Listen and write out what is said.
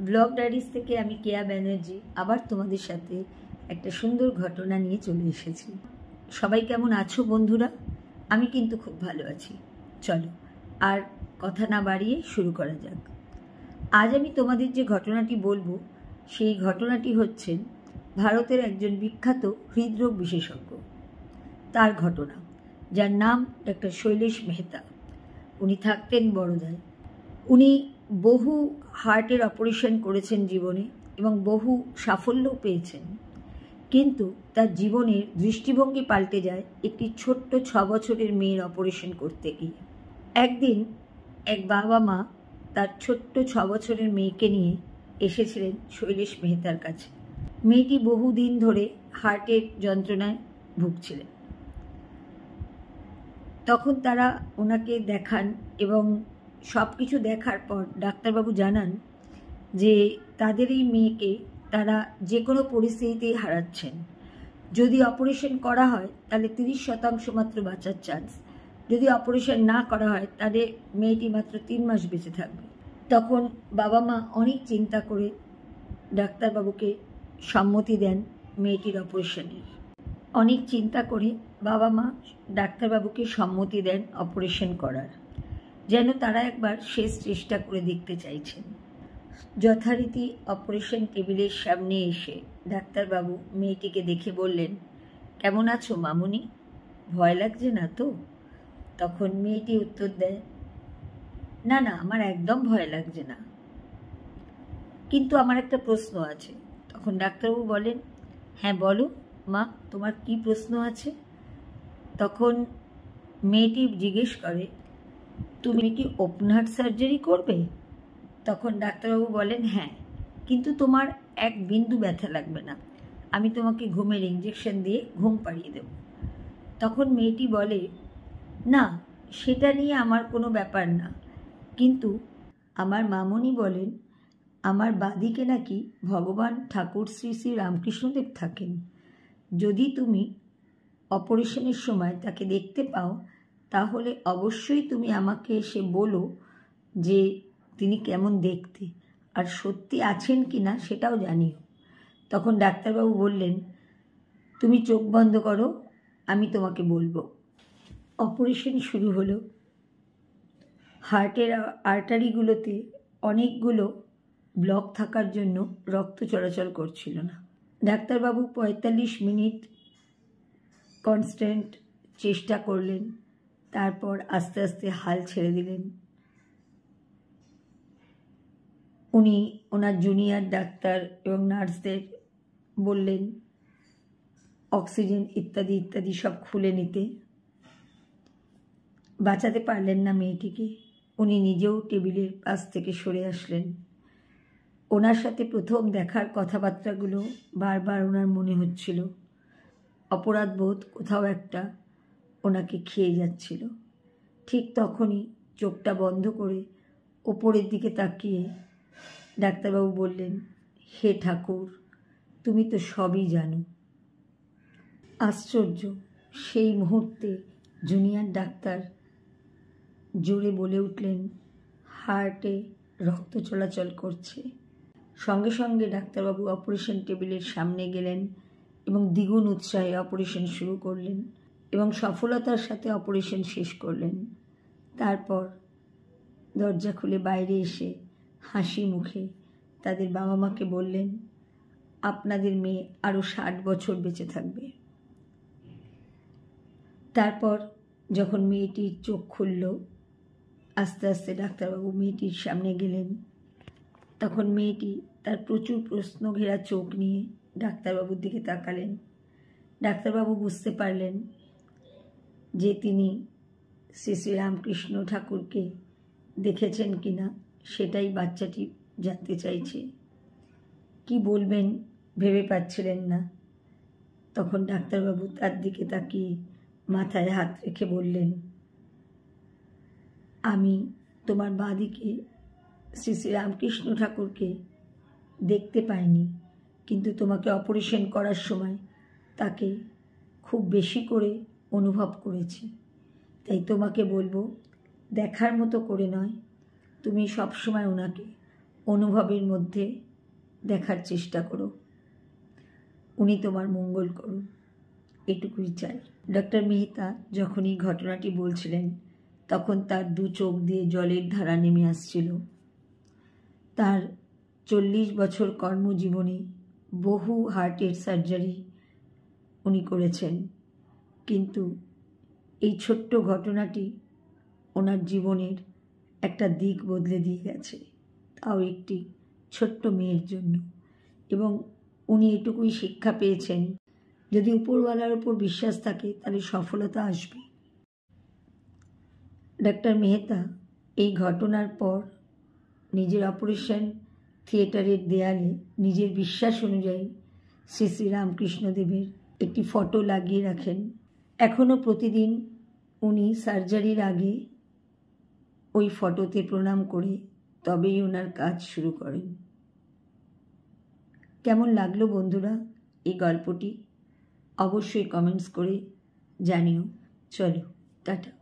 Blog diaries থেকে আমি কেয়া ব্যানার্জি আবার তোমাদের সাথে একটা সুন্দর ঘটনা নিয়ে চলে এসেছি। সবাই কেমন আছো বন্ধুরা? আমি কিন্তু খুব ভালো আছি। চলো আর কথা না বাড়িয়ে শুরু করা যাক। আজ আমি তোমাদের যে ঘটনাটি বলবো সেই ঘটনাটি হচ্ছেন ভারতের একজন বিখ্যাত হৃদরোগ বিশেষজ্ঞ, তার ঘটনা, যার নাম ডক্টর শৈলেশ মেহতা। উনি থাকতেন বরোদায়। উনি বহু হার্টের অপারেশন করেছেন জীবনে এবং বহু সাফল্যও পেয়েছেন, কিন্তু তার জীবনের দৃষ্টিভঙ্গি পাল্টে যায় একটি ছোট্ট 6 বছরের মেয়ের অপারেশন করতে গিয়ে। একদিন এক বাবা মা তার ছোট্ট 6 বছরের মেয়েকে নিয়ে এসেছিলেন শৈলেশ মেহতার কাছে। মেয়েটি বহুদিন ধরে হার্টের যন্ত্রণায় ভুগছিলেন। তখন তারা ওনাকে দেখান এবং সব কিছু দেখার পর ডাক্তারবাবু জানান যে তাদের এই মেয়েকে তারা যে কোনো পরিস্থিতিতেই হারাচ্ছেন। যদি অপারেশন করা হয় তাহলে 30% মাত্র বাঁচার চান্স, যদি অপারেশন না করা হয় তাহলে মেয়েটি মাত্র 3 মাস বেঁচে থাকবে। তখন বাবা মা অনেক চিন্তা করে ডাক্তারবাবুকে সম্মতি দেন মেয়েটির অপারেশনের। অনেক চিন্তা করে বাবা মা ডাক্তারবাবুকে সম্মতি দেন অপারেশন করার, যেন তারা একবার শেষ চেষ্টা করে দেখতে চাইছেন। যথারীতি অপারেশন টেবিলের সামনে এসে ডাক্তারবাবু মেয়েটিকে দেখে বললেন, কেমন আছো মামুনি? ভয় লাগছে না তো? তখন মেয়েটি উত্তর দেয়, না না, আমার একদম ভয় লাগছে না, কিন্তু আমার একটা প্রশ্ন আছে। তখন ডাক্তারবাবু বলেন, হ্যাঁ বলো মা, তোমার কি প্রশ্ন আছে? তখন মেয়েটি জিজ্ঞেস করে, তুমি কি ওপেন হার্ট সার্জারি করবে? তখন ডাক্তারবাবু বলেন, হ্যাঁ, কিন্তু তোমার এক বিন্দু ব্যথা লাগবে না, আমি তোমাকে ঘুমের ইঞ্জেকশন দিয়ে ঘুম পাড়িয়ে দেব। তখন মেয়েটি বলে, না, সেটা নিয়ে আমার কোনো ব্যাপার না, কিন্তু আমার মামনি বলেন আমার বাদিকে নাকি ভগবান ঠাকুর শ্রী শ্রী রামকৃষ্ণদেব থাকেন। যদি তুমি অপারেশনের সময় তাকে দেখতে পাও তাহলে অবশ্যই তুমি আমাকে এসে বলো যে তিনি কেমন দেখতে, আর সত্যি আছেন কি না সেটাও জানিও। তখন ডাক্তারবাবু বললেন, তুমি চোখ বন্ধ করো, আমি তোমাকে বলবো। অপারেশন শুরু হলো। হার্টের আর্টারিগুলোতে অনেকগুলো ব্লক থাকার জন্য রক্ত চলাচল করছিল না। ডাক্তারবাবু 45 মিনিট কনস্ট্যান্ট চেষ্টা করলেন, তারপর আস্তে আস্তে হাল ছেড়ে দিলেন। উনি ওনার জুনিয়র ডাক্তার এবং নার্সদের বললেন অক্সিজেন ইত্যাদি ইত্যাদি সব খুলে নিতে। বাঁচাতে পারলেন না মেয়েটিকে। উনি নিজেও টেবিলের পাশ থেকে সরে আসলেন। ওনার সাথে প্রথম দেখার কথাবার্তাগুলো বারবার ওনার মনে হচ্ছিল। অপরাধবোধ কোথাও একটা ওনাকে খেয়ে যাচ্ছিল। ঠিক তখনই চোখটা বন্ধ করে ওপরের দিকে তাকিয়ে ডাক্তারবাবু বললেন, হে ঠাকুর, তুমি তো সবই জানো। আশ্চর্য, সেই মুহূর্তে জুনিয়র ডাক্তার জোরে বলে উঠলেন, হার্টে রক্ত চলাচল করছে। সঙ্গে সঙ্গে ডাক্তারবাবু অপারেশন টেবিলের সামনে গেলেন এবং দ্বিগুণ উৎসাহে অপারেশন শুরু করলেন এবং সফলতার সাথে অপারেশন শেষ করলেন। তারপর দরজা খুলে বাইরে এসে হাসি মুখে তাদের বাবা মাকে বললেন, আপনাদের মেয়ে আরও 60 বছর বেঁচে থাকবে। তারপর যখন মেয়েটির চোখ খুলল, আস্তে আস্তে ডাক্তারবাবু মেয়েটির সামনে গেলেন। তখন মেয়েটি তার প্রচুর প্রশ্ন ঘেরা চোখ নিয়ে ডাক্তারবাবুর দিকে তাকালেন। ডাক্তারবাবু বুঝতে পারলেন যে তিনি শ্রী শ্রী রামকৃষ্ণ ঠাকুরকে দেখেছেন কিনা সেটাই বাচ্চাটি জানতে চাইছে। কি বলবেন ভেবে পাচ্ছিলেন না। তখন ডাক্তারবাবু তার দিকে তাকিয়ে মাথায় হাত রেখে বললেন, আমি তোমার বাঁদিকে শ্রী শ্রী রামকৃষ্ণ ঠাকুরকে দেখতে পাইনি, কিন্তু তোমাকে অপারেশন করার সময় তাকে খুব বেশি করে অনুভব করেছি। তাই তোমাকে বলবো, দেখার মতো করে নয়, তুমি সবসময় ওনাকে অনুভবের মধ্যে দেখার চেষ্টা করো। উনি তোমার মঙ্গল করুন, এটুকুই চাই। ডক্টর মেহতা যখন এই ঘটনাটি বলছিলেন তখন তার দু চোখ দিয়ে জলের ধারা নেমে আসছিল। তার 40 বছর কর্মজীবনে বহু হার্টের সার্জারি উনি করেছেন, কিন্তু এই ছোট্ট ঘটনাটি ওনার জীবনের একটা দিক বদলে দিয়ে গেছে, তাও একটি ছোট্ট মেয়ের জন্য। এবং উনি এটুকুই শিক্ষা পেয়েছেন, যদি উপরওয়ালার উপর বিশ্বাস থাকে তাহলে সফলতা আসবে। ডক্টর মেহতা এই ঘটনার পর নিজের অপারেশন থিয়েটারের দেয়ালে নিজের বিশ্বাস অনুযায়ী শ্রী শ্রী রামকৃষ্ণদেবের একটি ফটো লাগিয়ে রাখেন। এখনও প্রতিদিন উনি সার্জারির আগে ওই ফটোতে প্রণাম করে তবেই ওনার কাজ শুরু করেন। কেমন লাগলো বন্ধুরা এই গল্পটি? অবশ্যই কমেন্টস করে জানিও। চলো, টাটা।